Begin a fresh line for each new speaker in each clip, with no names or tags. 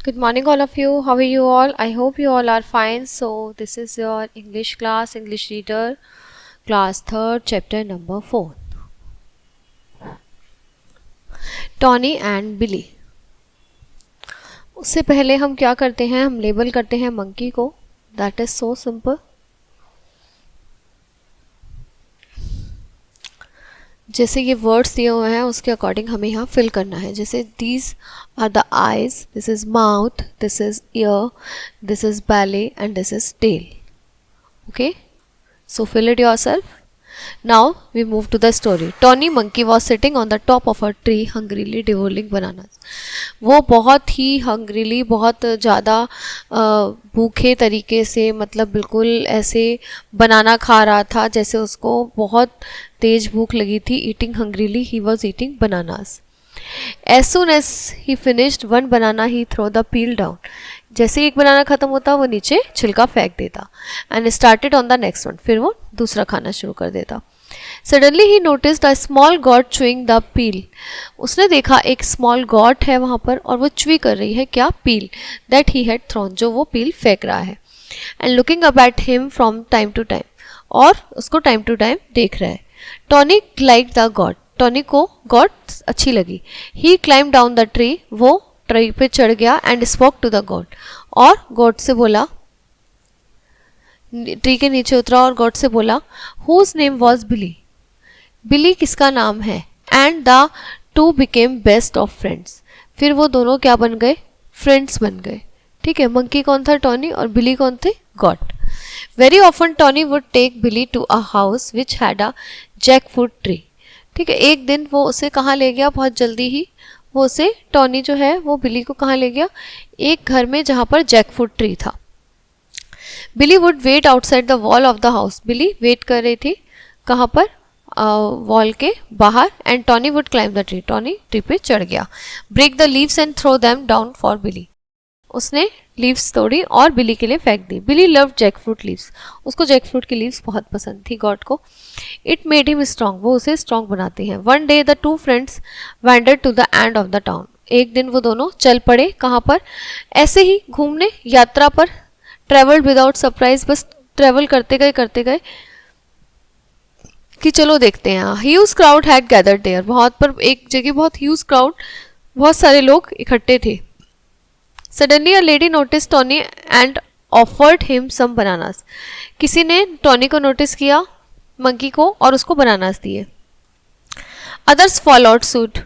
Good morning, all of you. How are you all? I hope you all are fine. So, this is your English class, English reader, class 3rd, chapter number 4. Tony and Billy. उससे पहले हम क्या करते हैं, हम label करते हैं monkey को. That is so simple. जैसे ये वर्ड्स दिए हुए हैं उसके अकॉर्डिंग हमें यहाँ फिल करना है. जैसे these are the eyes, this is mouth, this is ear, this is belly and this is tail. Okay, so fill it yourself. Now we move to the story. Tony monkey was sitting on the top of a tree hungrily devouring bananas. वो बहुत ही हंग्रीली, बहुत ज़्यादा भूखे तरीके से, मतलब बिल्कुल ऐसे बनाना खा रहा था जैसे उसको बहुत तेज भूख लगी थी. Eating hungrily, he was eating bananas. As soon as he finished one banana, he threw the peel down. जैसे एक बनाना ख़त्म होता वो नीचे छिलका फेंक देता. And started on the next one. फिर वो दूसरा खाना शुरू कर देता. Suddenly he noticed a small got chewing the peel. उसने देखा एक स्मॉल गॉट है वहाँ पर और वो च्वी कर रही है क्या, peel. That he had thrown, जो वो पील फेंक रहा है. And looking up at him from time to time, और उसको टाइम टू टाइम देख रहा है. Tony like the god. Tony को गॉड अच्छी लगी. He climb down the tree, वो ट्री पे चढ़ गया. And spoke to the god, और गॉड से बोला, ट्री के नीचे उतरा और गॉड से बोला, हुज नेम वॉज बिली. बिली किसका नाम है. And the two became best of friends. फिर वो दोनों क्या बन गए, फ्रेंड्स बन गए. ठीक है, मंकी कौन था, टॉनी, और बिली कौन थे, god. Very often Tony would take Billy to a house which had a jackfruit tree. ठीक है, एक दिन वो उसे कहाँ ले गया, बहुत जल्दी ही वो उसे, टॉनी जो है वो बिली को कहाँ ले गया, एक घर में जहाँ पर जैकफ्रूट ट्री था. Billy would wait outside the wall of the house. Billy wait कर रही थी कहाँ पर, वॉल के बाहर. And Tony would climb the tree. Tony tree पे चढ़ गया. Break the leaves and throw them down for Billy. उसने लीव्स तोड़ी और बिली के लिए फेंक दी. Billy loved jackfruit leaves. उसको जैकफ्रूट की लीव्स बहुत पसंद थी गॉड को. इट मेड हिम स्ट्रॉन्ग, वो उसे स्ट्रॉन्ग बनाती हैं. One day the two friends wandered to the end of the town. एक दिन वो दोनों चल पड़े कहाँ पर, ऐसे ही घूमने, यात्रा पर. ट्रेवल्ड विदाउट सरप्राइज, बस ट्रेवल करते गए कि चलो देखते हैं. Huge crowd had gathered there. बहुत पर एक जगह बहुत ह्यूज क्राउड, बहुत सारे लोग इकट्ठे थे. Suddenly a lady notice Tony and offered him some bananas. किसी ने टॉनी को नोटिस किया, मंकी को, और उसको बनानास दिए. Others followed suit.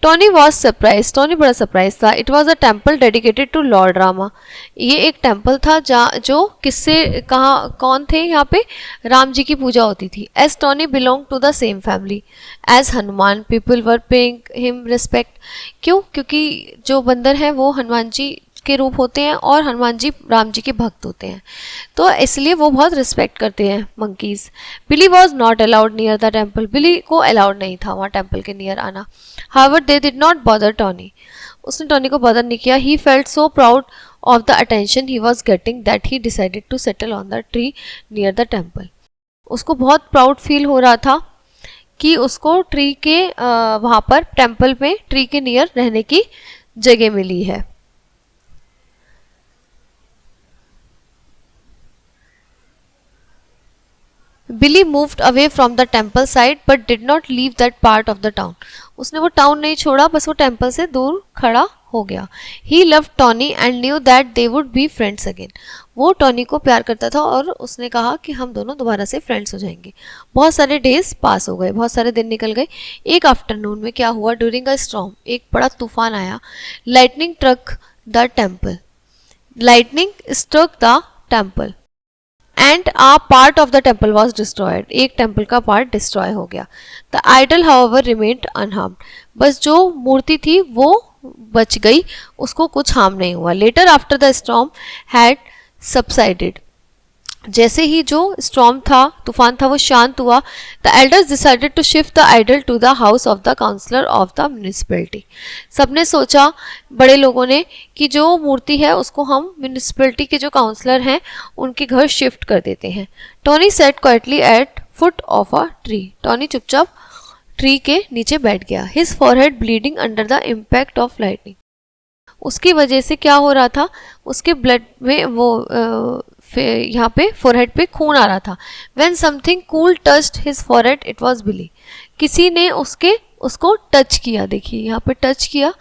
Tony was surprise. Tony बड़ा सरप्राइज था. It was a temple dedicated to lord Rama. ये एक टेम्पल था जो किससे, कहाँ, कौन थे यहाँ पे, राम जी की पूजा होती थी. As Tony belong to the same family as Hanuman, people were paying him respect. क्यों, क्योंकि जो बंदर हैं वो हनुमान जी के रूप होते हैं और हनुमान जी राम जी के भक्त होते हैं, तो इसलिए वो बहुत रिस्पेक्ट करते हैं monkeys. Billy was not allowed near the temple. Billy को अलाउड नहीं था वहाँ टेम्पल के नियर आना. However they did not bother Tony. उसने टॉनी को बॉदर नहीं किया. He felt so proud of the attention he was getting that he decided to settle on the tree near the temple. उसको बहुत proud feel हो रहा था कि उसको ट्री के वहाँ पर टेम्पल में ट्री के नियर रहने की जगह मिली है. Billy moved away from the temple side but did not leave that part of the town. उसने वो टाउन नहीं छोड़ा, बस वो टेम्पल से दूर खड़ा हो गया. He loved Tony and knew that they would be friends again. वो टॉनी को प्यार करता था और उसने कहा कि हम दोनों दोबारा से फ्रेंड्स हो जाएंगे. बहुत सारे डेज पास हो गए, बहुत सारे दिन निकल गए. एक आफ्टरनून में क्या हुआ, ड्यूरिंग अ स्टॉर्म, एक बड़ा तूफान आया. Lightning struck the temple. Lightning struck the temple and a part of the temple was destroyed. एक टेम्पल का पार्ट डिस्ट्रॉय हो गया. The idol however remained unharmed. बस जो मूर्ति थी वो बच गई, उसको कुछ हार्म नहीं हुआ. Later after the storm had subsided. जैसे ही जो स्टॉर्म था, तूफान था, वो शांत हुआ. The elders decided to shift the idol to the house of the councillor of the municipality. सबने सोचा, बड़े लोगों ने, कि जो मूर्ति है उसको हम म्यूनिसिपैलिटी के जो काउंसलर हैं उनके घर शिफ्ट कर देते हैं. Tony sat quietly at foot of a tree. Tony चुपचाप ट्री के नीचे बैठ गया. His forehead bleeding under the impact of lightning. उसकी वजह से क्या हो रहा था, उसके ब्लड में वो यहाँ पे फोरहेड पे खून आ रहा था. When something cool touched his forehead it was Billy. किसी ने उसको टच किया, देखिए यहाँ पे टच किया,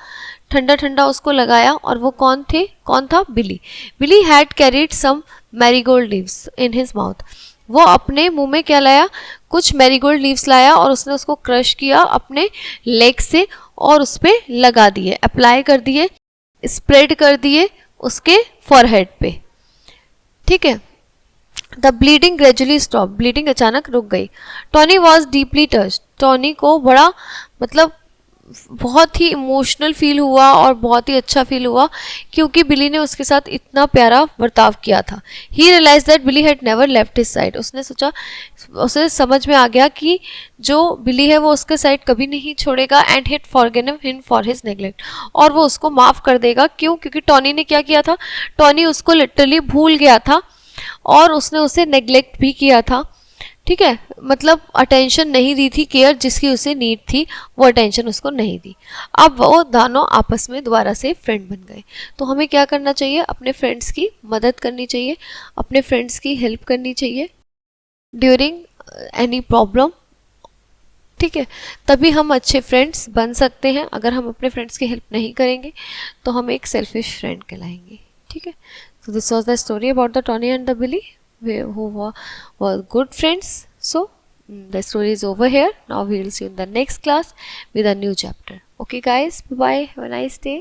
ठंडा ठंडा उसको लगाया, और वो कौन था, Billy. Billy had carried some marigold leaves in his mouth. वो अपने मुंह में क्या लाया, कुछ मैरीगोल्ड लीव्स लाया, और उसने उसको क्रश किया अपने लेग से और उस पर लगा दिए, अप्लाई कर दिए, स्प्रेड कर दिए उसके फॉरहेड पे. ठीक है. The bleeding gradually stop. Bleeding अचानक रुक गई. Tony was deeply touched. Tony को बड़ा मतलब बहुत ही इमोशनल फील हुआ और बहुत ही अच्छा फील हुआ, क्योंकि बिली ने उसके साथ इतना प्यारा बर्ताव किया था. He realise that Billy had never left his side. उसने सोचा, उसे समझ में आ गया कि जो बिली है वो उसके साइड कभी नहीं छोड़ेगा. And hit forgiven him for his neglect. और वो उसको माफ़ कर देगा. क्यों? क्योंकि टॉनी ने क्या किया था, टॉनी उसको लिटरली भूल गया था और उसने उसे नेग्लेक्ट भी किया था. ठीक है, मतलब अटेंशन नहीं दी थी, केयर जिसकी उसे नीड थी वो अटेंशन उसको नहीं दी. अब वो दोनों आपस में दोबारा से फ्रेंड बन गए. तो हमें क्या करना चाहिए, अपने फ्रेंड्स की मदद करनी चाहिए, अपने फ्रेंड्स की हेल्प करनी चाहिए ड्यूरिंग एनी प्रॉब्लम. ठीक है, तभी हम अच्छे फ्रेंड्स बन सकते हैं. अगर हम अपने फ्रेंड्स की हेल्प नहीं करेंगे तो हम एक सेल्फिश फ्रेंड कहलाएंगे. ठीक है. So this was the story about the Tony and the Billy who were good friends. So the story is over here. Now we will see you in the next class with a new chapter. Okay guys, bye bye, have a nice day.